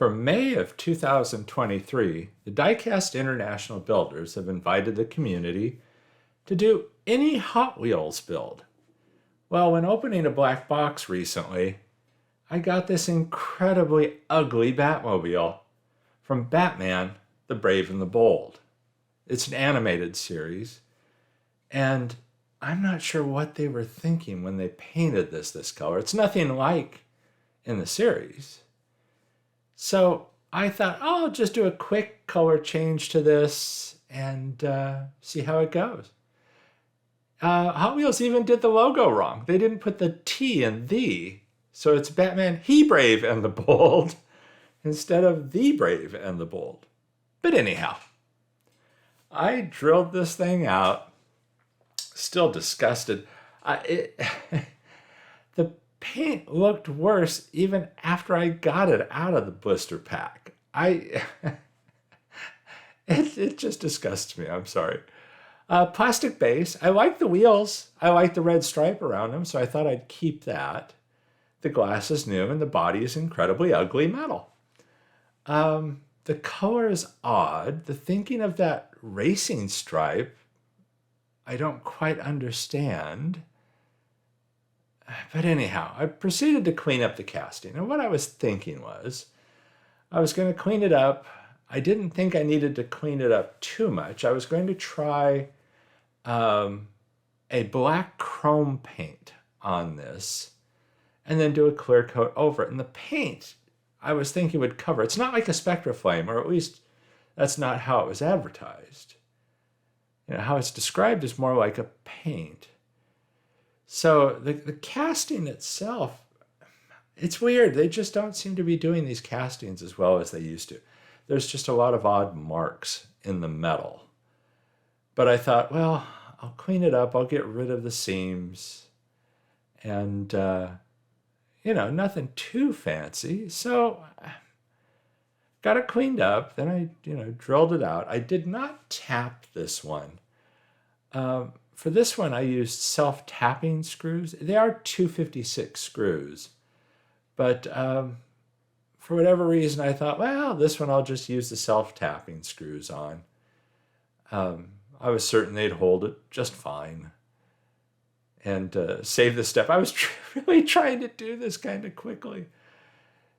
For May of 2023, the Diecast International Builders have invited the community to do any Hot Wheels build. Well, when opening a black box recently, I got this incredibly ugly Batmobile from Batman, the Brave and the Bold. It's an animated series, and I'm not sure what they were thinking when they painted this color. It's nothing like in the series. So I thought, oh, I'll just do a quick color change to this and see how it goes. Hot Wheels even did the logo wrong. They didn't put the T in the, so it's Batman, he Brave and the Bold, instead of the Brave and the Bold. But anyhow, I drilled this thing out, still disgusted. The paint looked worse even after I got it out of the blister pack. It just disgusts me, I'm sorry. Plastic base. I like the wheels. I like the red stripe around them, so I thought I'd keep that. The glass is new, and the body is incredibly ugly metal. The color is odd. The thinking of that racing stripe, I don't quite understand. But anyhow, I proceeded to clean up the casting. And what I was thinking was, I was going to clean it up. I didn't think I needed to clean it up too much. I was going to try a black chrome paint on this and then do a clear coat over it. And the paint, I was thinking would cover. It's not like a Spectra Flame, or at least that's not how it was advertised. You know, how it's described is more like a paint. So the casting itself, it's weird. They just don't seem to be doing these castings as well as they used to. There's just a lot of odd marks in the metal. But I thought, well, I'll clean it up. I'll get rid of the seams. And, nothing too fancy. So got it cleaned up. Then I, drilled it out. I did not tap this one. For this one, I used self-tapping screws. They are 256 screws. But for whatever reason, I thought, well, this one I'll just use the self-tapping screws on. I was certain they'd hold it just fine. And save the step. I was really trying to do this kind of quickly.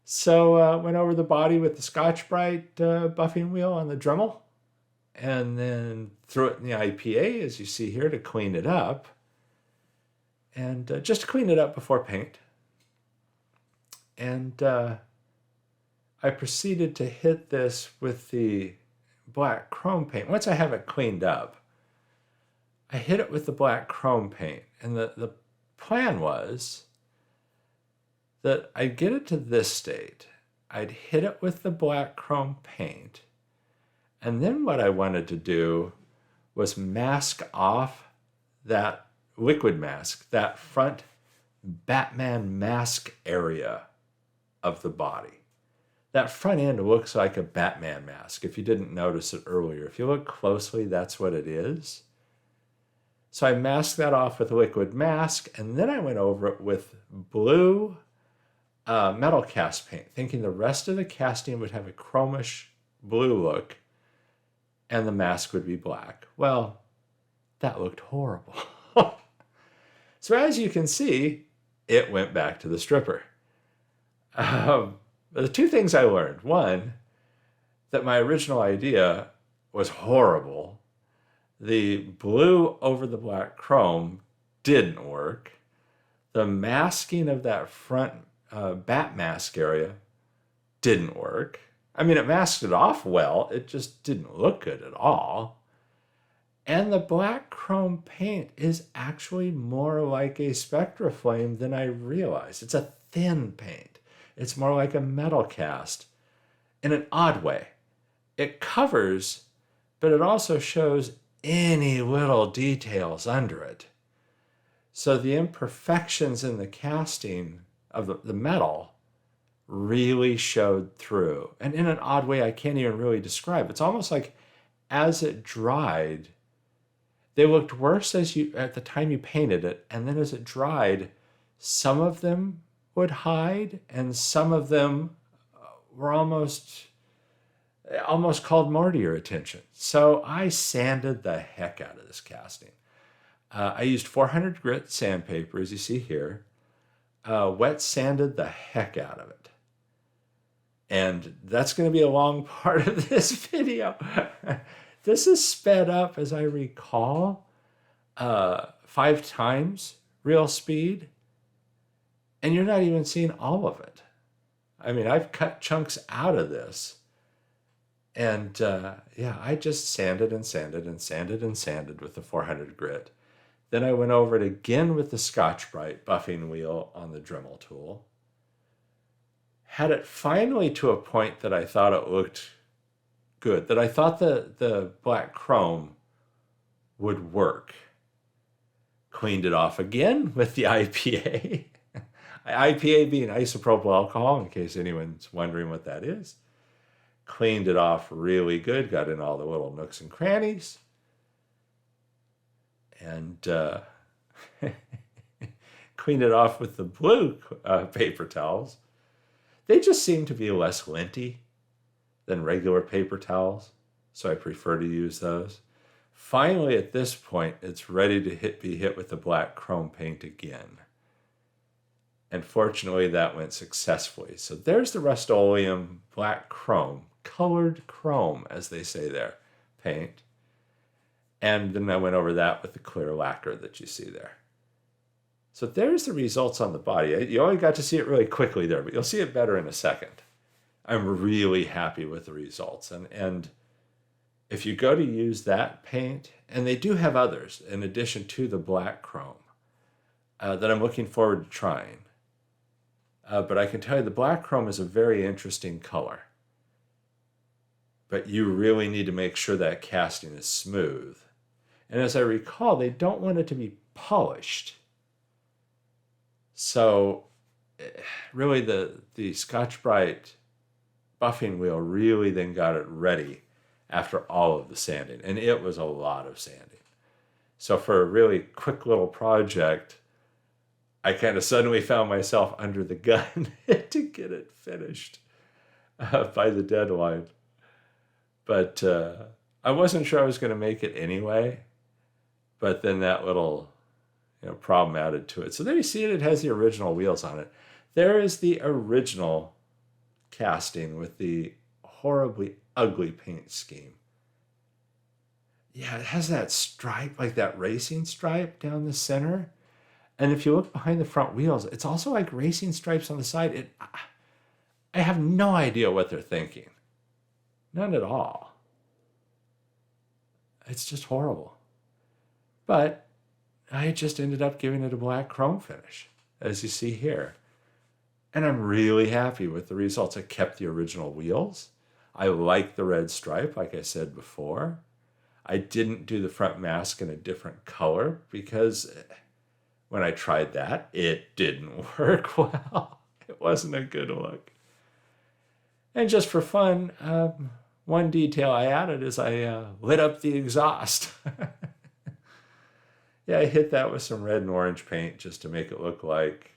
So went over the body with the Scotch-Brite buffing wheel on the Dremel. And then threw it in the IPA, as you see here, to clean it up. And just to clean it up before paint. And I proceeded to hit this with the black chrome paint. Once I have it cleaned up, I hit it with the black chrome paint. And the plan was that I'd get it to this state. I'd hit it with the black chrome paint. And then what I wanted to do was mask off that liquid mask, that front Batman mask area of the body. That front end looks like a Batman mask, if you didn't notice it earlier. If you look closely, that's what it is. So I masked that off with a liquid mask, and then I went over it with blue metal cast paint, thinking the rest of the casting would have a chromish blue look, and the mask would be black. Well, that looked horrible. So as you can see, it went back to the stripper. The two things I learned. One, that my original idea was horrible. The blue over the black chrome didn't work. The masking of that front bat mask area didn't work. I mean, it masked it off well. It just didn't look good at all. And the black chrome paint is actually more like a Spectra Flame than I realized. It's a thin paint. It's more like a metal cast in an odd way. It covers, but it also shows any little details under it. So the imperfections in the casting of the metal really showed through. And in an odd way I can't even really describe. It's almost like as it dried, they looked worse at the time you painted it, and then as it dried, some of them would hide and some of them were almost called more to your attention. So I sanded the heck out of this casting. I used 400 grit sandpaper, as you see here. Wet sanded the heck out of it. And that's going to be a long part of this video. This is sped up, as I recall, 5 times real speed. And you're not even seeing all of it. I mean, I've cut chunks out of this. And yeah, I just sanded and sanded and sanded and sanded with the 400 grit. Then I went over it again with the Scotch-Brite buffing wheel on the Dremel tool. Had it finally to a point that I thought it looked good, that I thought the black chrome would work. Cleaned it off again with the IPA. IPA being isopropyl alcohol, in case anyone's wondering what that is. Cleaned it off really good, got in all the little nooks and crannies. And cleaned it off with the blue paper towels. They just seem to be less linty than regular paper towels, so I prefer to use those. Finally, at this point, it's ready to be hit with the black chrome paint again. And fortunately, that went successfully. So there's the Rust-Oleum black chrome, colored chrome, as they say there, paint. And then I went over that with the clear lacquer that you see there. So there's the results on the body. You only got to see it really quickly there, but you'll see it better in a second. I'm really happy with the results. And if you go to use that paint, and they do have others in addition to the black chrome that I'm looking forward to trying. But I can tell you the black chrome is a very interesting color. But you really need to make sure that casting is smooth. And as I recall, they don't want it to be polished. So really the Scotch-Brite buffing wheel really then got it ready after all of the sanding. And it was a lot of sanding. So for a really quick little project, I kind of suddenly found myself under the gun to get it finished by the deadline. But I wasn't sure I was going to make it anyway. But then that little problem added to it. So there you see it has the original wheels on it. There is the original casting with the horribly ugly paint scheme. Yeah, it has that stripe, like that racing stripe down the center. And if you look behind the front wheels, it's also like racing stripes on the side. I have no idea what they're thinking. None at all. It's just horrible. But I just ended up giving it a black chrome finish, as you see here. And I'm really happy with the results. I kept the original wheels. I like the red stripe, like I said before. I didn't do the front mask in a different color because when I tried that, it didn't work well. It wasn't a good look. And just for fun, one detail I added is I lit up the exhaust. Yeah, I hit that with some red and orange paint just to make it look like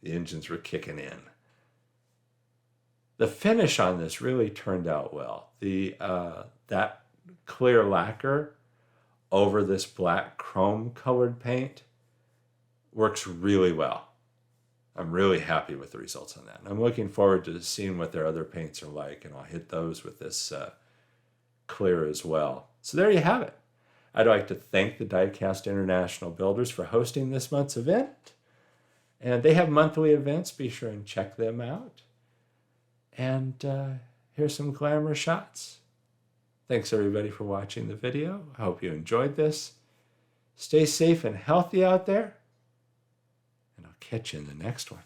the engines were kicking in. The finish on this really turned out well. That clear lacquer over this black chrome colored paint works really well. I'm really happy with the results on that. And I'm looking forward to seeing what their other paints are like, and I'll hit those with this clear as well. So there you have it. I'd like to thank the Diecast International Builders for hosting this month's event. And they have monthly events. Be sure and check them out. And here's some glamorous shots. Thanks everybody for watching the video. I hope you enjoyed this. Stay safe and healthy out there. And I'll catch you in the next one.